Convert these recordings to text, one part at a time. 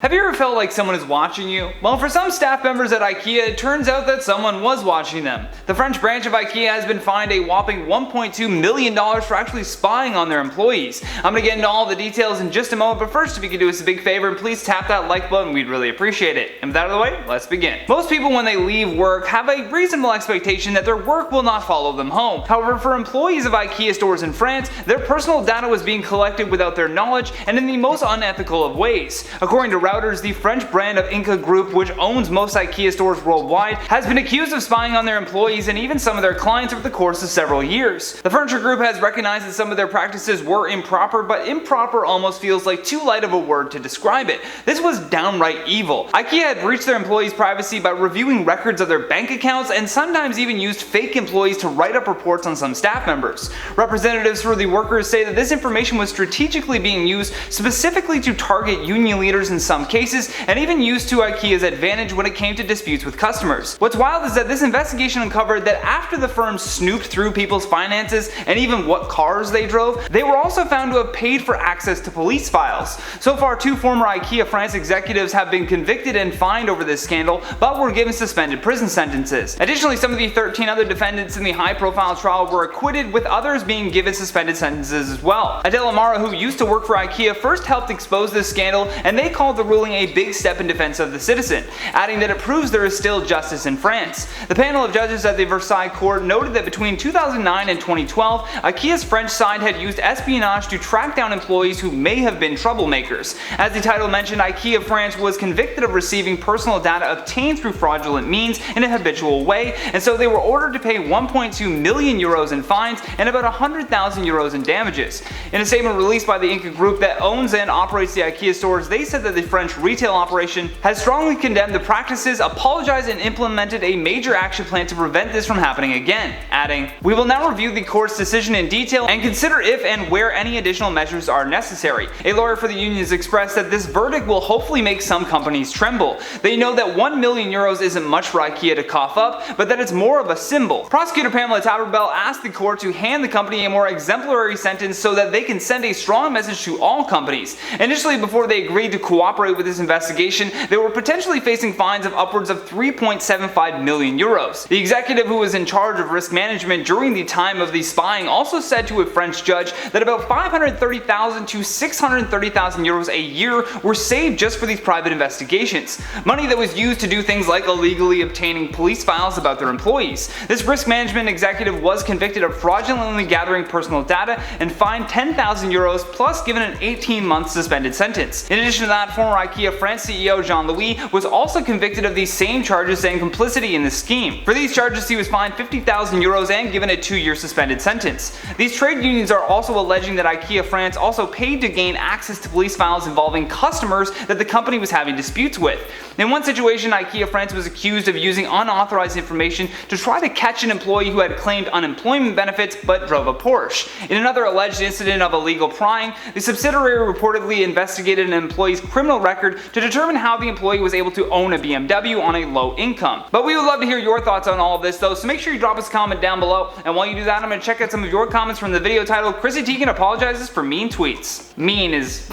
Have you ever felt like someone is watching you? Well, for some staff members at IKEA, it turns out that someone was watching them. The French branch of IKEA has been fined a whopping $1.2 million for actually spying on their employees. I'm gonna get into all the details in just a moment, but first, if you could do us a big favor and please tap that like button, we'd really appreciate it. And with that out of the way, let's begin. Most people, when they leave work, have a reasonable expectation that their work will not follow them home. However, for employees of IKEA stores in France, their personal data was being collected without their knowledge and in the most unethical of ways. According to Routers, the French brand of IKEA Group, which owns most IKEA stores worldwide, has been accused of spying on their employees and even some of their clients over the course of several years. The furniture group has recognized that some of their practices were improper, but improper almost feels like too light of a word to describe it. This was downright evil. IKEA had breached their employees' privacy by reviewing records of their bank accounts and sometimes even used fake employees to write up reports on some staff members. Representatives for the workers say that this information was strategically being used specifically to target union leaders in some cases, and even used to IKEA's advantage when it came to disputes with customers. What's wild is that this investigation uncovered that after the firm snooped through people's finances and even what cars they drove, they were also found to have paid for access to police files. So far, 2 former IKEA France executives have been convicted and fined over this scandal, but were given suspended prison sentences. Additionally, some of the 13 other defendants in the high-profile trial were acquitted, with others being given suspended sentences as well. Adele Amara, who used to work for IKEA, first helped expose this scandal, and they called the ruling a big step in defense of the citizen, adding that it proves there is still justice in France. The panel of judges at the Versailles court noted that between 2009 and 2012, IKEA's French side had used espionage to track down employees who may have been troublemakers. As the title mentioned, IKEA France was convicted of receiving personal data obtained through fraudulent means in a habitual way, and so they were ordered to pay 1.2 million euros in fines and about 100,000 euros in damages. In a statement released by the IKEA Group that owns and operates the IKEA stores, they said that the French retail operation has strongly condemned the practices, apologized, and implemented a major action plan to prevent this from happening again, adding, "We will now review the court's decision in detail and consider if and where any additional measures are necessary." A lawyer for the unions expressed that this verdict will hopefully make some companies tremble. They know that 1 million euros isn't much for IKEA to cough up, but that it's more of a symbol. Prosecutor Pamela Taberbell asked the court to hand the company a more exemplary sentence so that they can send a strong message to all companies. Initially, before they agreed to cooperate with this investigation, they were potentially facing fines of upwards of 3.75 million euros. The executive who was in charge of risk management during the time of the spying also said to a French judge that about 530,000 to 630,000 euros a year were saved just for these private investigations. Money that was used to do things like illegally obtaining police files about their employees. This risk management executive was convicted of fraudulently gathering personal data and fined 10,000 euros plus given an 18-month suspended sentence. In addition to that, former IKEA France CEO Jean-Louis was also convicted of these same charges and complicity in the scheme. For these charges, he was fined 50,000 euros and given a 2-year suspended sentence. These trade unions are also alleging that IKEA France also paid to gain access to police files involving customers that the company was having disputes with. In one situation, IKEA France was accused of using unauthorized information to try to catch an employee who had claimed unemployment benefits but drove a Porsche. In another alleged incident of illegal prying, the subsidiary reportedly investigated an employee's criminal record to determine how the employee was able to own a BMW on a low income. But we would love to hear your thoughts on all of this though, so make sure you drop us a comment down below, and while you do that, I'm going to check out some of your comments from the video titled "Chrissy Teigen apologizes for mean tweets." Mean is...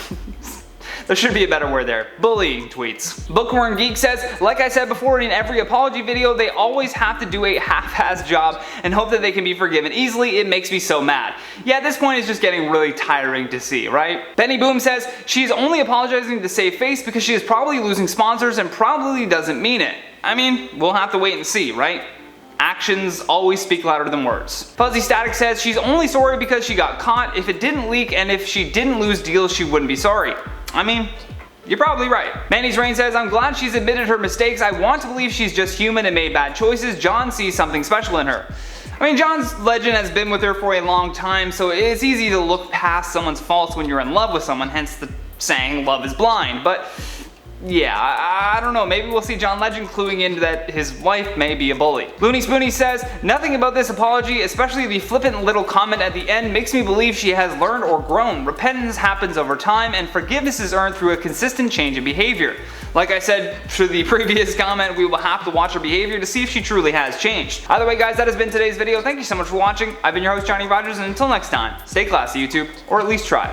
there should be a better word there. Bullying tweets. Bookworm Geek says, "Like I said before, in every apology video, they always have to do a half-assed job and hope that they can be forgiven easily. It makes me so mad." Yeah, at this point it's just getting really tiring to see, right? Benny Boom says, "She's only apologizing to save face because she is probably losing sponsors and probably doesn't mean it." I mean, we'll have to wait and see, right? Actions always speak louder than words. Fuzzy Static says, "She's only sorry because she got caught. If it didn't leak and if she didn't lose deals, she wouldn't be sorry." I mean, you're probably right. Manny's Rain says, "I'm glad she's admitted her mistakes. I want to believe she's just human and made bad choices. John sees something special in her." I mean, John's legend has been with her for a long time, so it's easy to look past someone's faults when you're in love with someone, hence the saying, love is blind. But yeah, I don't know, maybe we'll see John Legend cluing into that his wife may be a bully. Looney Spoony says, "Nothing about this apology, especially the flippant little comment at the end, makes me believe she has learned or grown. Repentance happens over time and forgiveness is earned through a consistent change in behavior." Like I said to the previous comment, we will have to watch her behavior to see if she truly has changed. Either way guys, that has been today's video. Thank you so much for watching. I've been your host Johnny Rogers, and until next time, stay classy YouTube, or at least try.